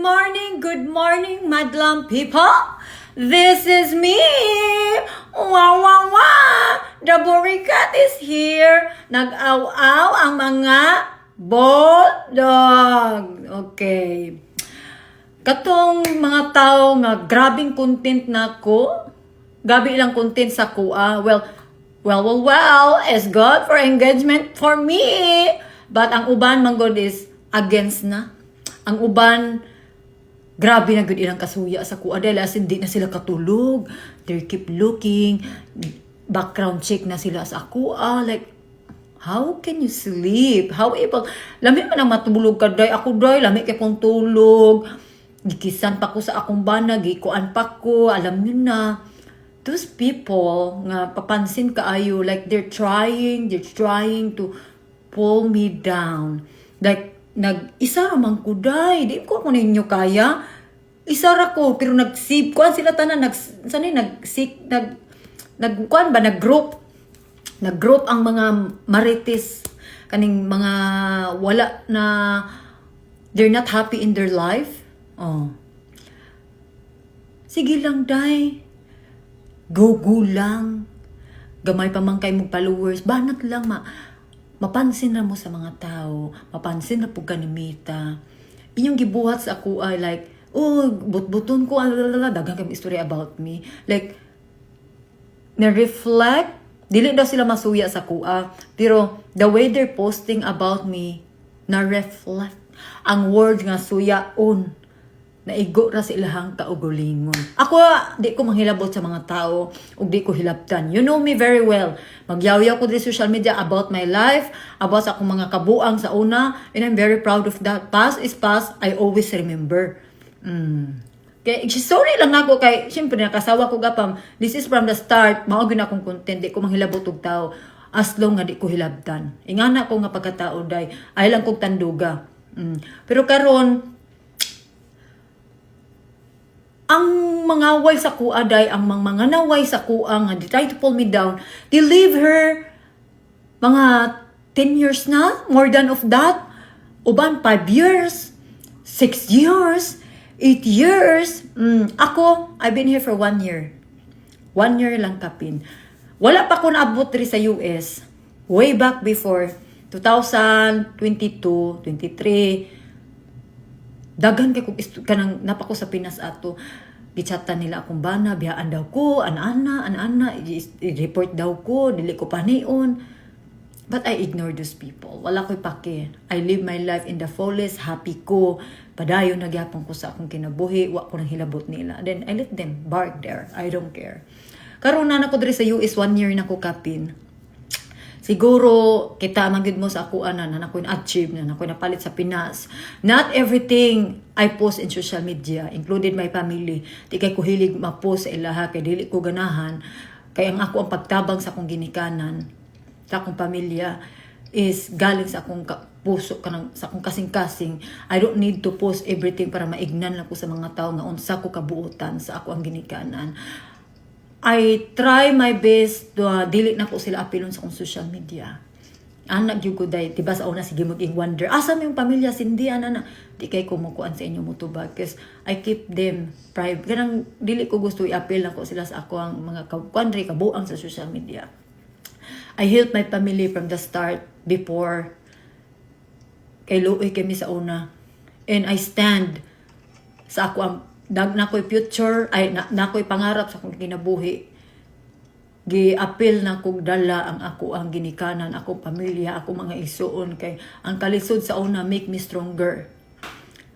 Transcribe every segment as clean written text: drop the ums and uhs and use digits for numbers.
good morning, madlang people. This is me. Wow, wow, wow. The Boricat is here. Nag-aw-aw ang mga bulldog. Okay. Katong mga tao nga grabing content na ko. Gabi ilang content sa kuha. Well, it's good for engagement for me. But ang uban man god is against na. Ang uban grabe na gud ilang kasuya sa kuha dahil as hindi na sila katulog. They keep looking, background check na sila sa kuha, like how can you sleep? How able? Lami man ang matulog ka day. Ako day lami kay kong tulog. Gikisan pa ko sa akong bana, gikuan pa ko, alam niyo na. Those people nga papansin kaayo like they're trying to pull me down. Like nag-isa ramang kuday, di ko ninyo kaya. Isa ra ko pero nag-save kuan sila tanan nag-group ang mga marites kaning mga wala na they're not happy in their life. Oh. Sige lang day. Go lang. Gamay pa man kay mong followers, banat lang mapansin na mo sa mga tao, mapansin na po kanimita. Inyong gibuhat sa ako ay like, oh, but-buton ko, dagang kami story about me. Like, na-reflect, dili daw sila masuya sa kuha, pero the way they're posting about me, na-reflect. Ang word nga suyaon, naigo ra sa ilahang kaugulingon. Ako, di ko manghilabot sa mga tao, ug di ko hilabtan. You know me very well. Magyaw-yaw ko sa social media about my life, about sa akong mga kabuang sa una, and I'm very proud of that. Past is past, I always remember. Kaya, sorry lang ako kay, siyempre nakasawa ko gapam, this is from the start, maugin akong content, di ko manghilabot og tao, as long nga di ko hilabtan. Ingana ko nga pagkatao, day, ay lang kong tanduga. Pero karon ang mga way sa kuha day, ang mga naway sa kuha nga, they try to pull me down, they leave her mga 10 years na, more than of that, uban 5 years, 6 years, 8 years. Ako, I've been here for 1 year. 1 year lang kapin. Wala pa ko naabot rin sa US. Way back before, 2022, 23, dagan kay kung kanang napako sa Pinas ato, gichatan nila akong bana, biyaan daw ko, ana, i-report daw ko, dili ko panion. But I ignore those people. Wala ko'y pake. I live my life in the fullest, happy ko. Padayon nagyapon ko sa akong kinabuhi, wa ko nang hilabot nila. Then I let them bark there. I don't care. Karon na nako diri sa US 1 year na ko kapin. Siguro, kita magid mo sa ako na nakoy na-achieve, na nakoy napalit sa Pinas. Not everything I post in social media, included my family. Di kay ko hilig ma-post sa ilaha, kay dili ko ganahan. Kaya ang ako ang pagtabang sa akong ginikanan, sa akong pamilya, is galing sa akong puso, sa akong kasing-kasing. I don't need to post everything para maignan lang ko sa mga tao nga unsa ko kabuutan sa ako ang ginikanan. I try my best to dili na ko sila apilon sa akong social media. Anak gyud ko day, diba sa una sige maging wonder. Asa mo yung pamilya sindi ana na di kay kumukuan sa inyo mutubag because I keep them private. Kanang dili ko gusto i-apil na ko sila sa ako ang mga kuandre kabuang sa social media. I help my family from the start before kay luoy kami sa una. And I stand sa ako ang nakoy future, ay nakoy pangarap sa akong kinabuhi. Gi-apil na kong dala ang ako ang ginikanan, akong pamilya, akong mga isuon kay ang kalisod sa una make me stronger.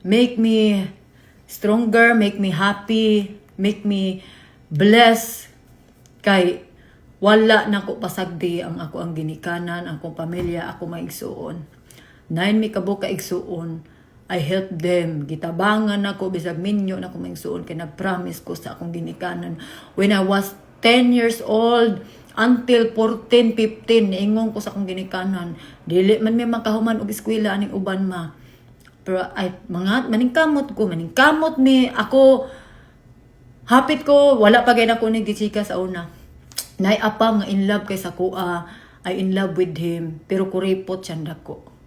Make me stronger, make me happy, make me blessed kay wala na ko pasagdi ang ako ang ginikanan, akong pamilya, akong mga isuon. Nain mi kabo ka igsuon. I help them. Gitabangan ako, bisag minyo na akong maigsuon kay nag-promise ko sa akong ginikanan. When I was 10 years old, until 14, 15, niingon ko sa akong ginikanan. Dili man may makahuman og eskwela aning uban ma. Pero ay, maningkamot mi. Ako, hapit ko, wala pa gay na ko nagdisika sa una. Naiapam nga in love kay sa kuha. I in love with him. Pero kuripot siyang dako.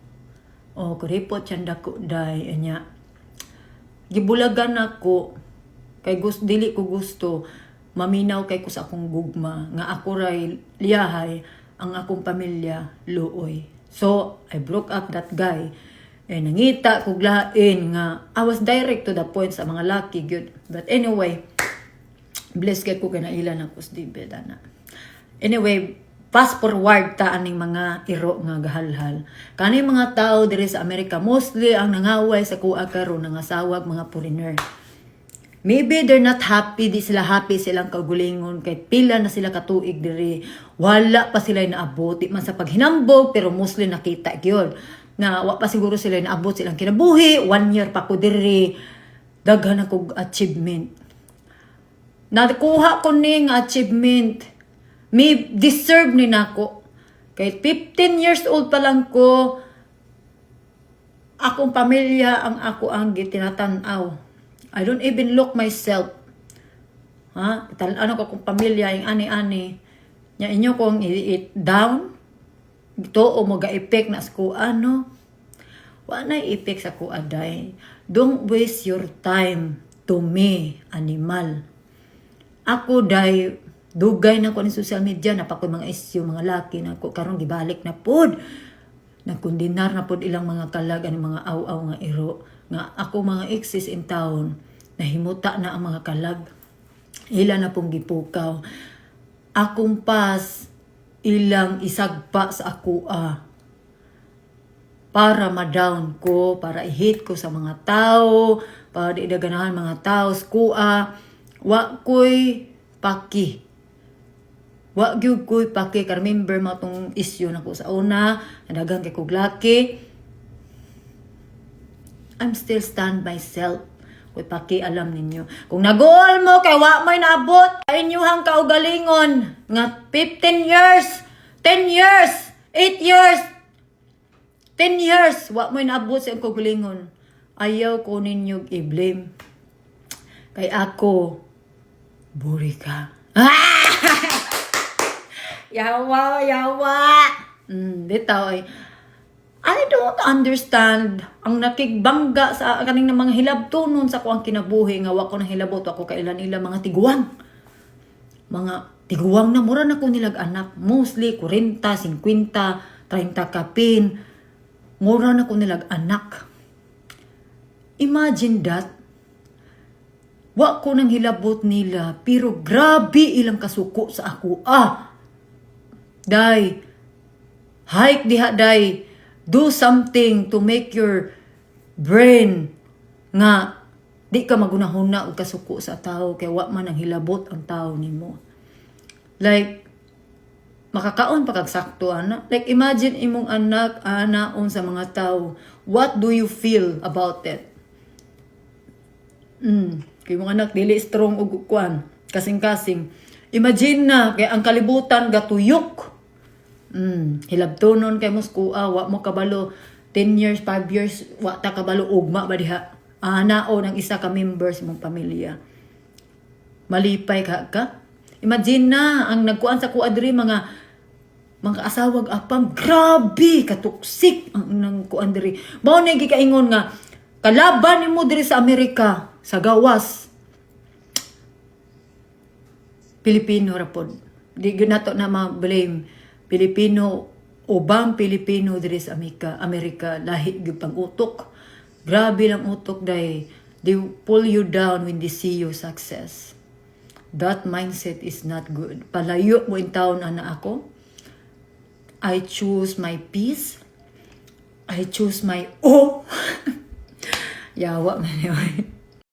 O kuripot siyang dako day. Anya, gibulagan ako kay gusto dili ko gusto maminaw kay ko sa akong gugma nga ako ray liyahay ang akong pamilya luoy. So I broke up that guy. Nangita kog lain nga I was direct to the point sa mga laki gyud. But anyway, bless kay ko kanailan ako sa dibeda na. Anyway, fast forward ta aning mga iro nga gahalhal. Kani mga tao diri sa Amerika mostly ang nangaway sa kuha karon nga sawag mga foreigner. Maybe they're not happy, di sila happy silang kagulingon kay pila na sila katuig diri. Wala pa sila naabot di man sa paghinambog pero mostly nakita gyud. Na wa pa siguro sila naabot silang kinabuhi, 1 year pa ko diri. Daghan ako achievement. Nakuha ko ning achievement. May deserve ni nako. Kay 15 years old pa lang ko, akong pamilya ang ako ang gitinatanaw. I don't even look myself. Ha? Ano ko akong pamilya, yung ani-ani. Nya inyo kong i-eat down. Ito o mag-effect na sa ano. Wa na effect sa kuaday. Don't waste your time to me, animal. Ako day dugay na ko ni social media na pa ko mga issue mga laki na ko karon gibalik na pod nagkundinar na pod ilang mga kalag ani mga aw-aw nga iro nga ako mga exes in town nahimuta na ang mga kalag ila na pong gipukaw akong pas ilang isagpa sa ako para ma-down ko para i-hate ko sa mga tao para di daganahan mga tao sa kuha wa koy paki. Wa gyud koy paki ka remember mo tong issue nako sa una, daghang kay kog laki. I'm still stand myself. Koy paki alam ninyo. Kung nagool mo kay wa may naabot kay inyuhang kaugalingon nga 15 years, 10 years, 8 years, 10 years wa may naabot sa kaugalingon. Ayaw ko ninyo i-blame. Kay ako buri ka. Yawa. Bitaw ay. I don't understand ang nakigbangga sa kaning mga hilabtonon sa kuang kinabuhi nga wa ko nang hilabot ako kailan nila mga tiguang. Mga tiguang na mura na ko nilag anak. Mostly 40, 50, 30 kapin. Mura na ko nilag anak. Imagine that. Wa ko nang hilabot nila pero grabe ilang kasuko sa ako. Day, hike diha day, do something to make your brain nga di ka magunahuna og kasuko sa tao kay wa man ang hilabot ang tao nimo. Like makakaon pa kag sakto ana. Like imagine imong anak anaon sa mga tao. What do you feel about it? Kay imong anak dili strong og kuan, kasing-kasing. Imagine na kay ang kalibutan gatuyok. Hilabtonon kay Moskua, wa mo kabalo 10 years, 5 years, wa ta kabalo ugma ba diha. Anao ng isa ka members mong pamilya. Malipay ka. Imagine na ang nagkuan sa kuha diri mga asawag apam, grabe katuksik ang nang kuan diri. Mao na gikaingon nga kalaban nimo diri sa Amerika, sa gawas. Pilipino rapod. Di gyud nato na ma-blame. Pilipino, ubang Pilipino diri sa Amerika, lahi gyud pang utok. Grabe lang utok day. They pull you down when they see your success. That mindset is not good. Palayo mo in taon na ako. I choose my peace. I choose my Yawa man.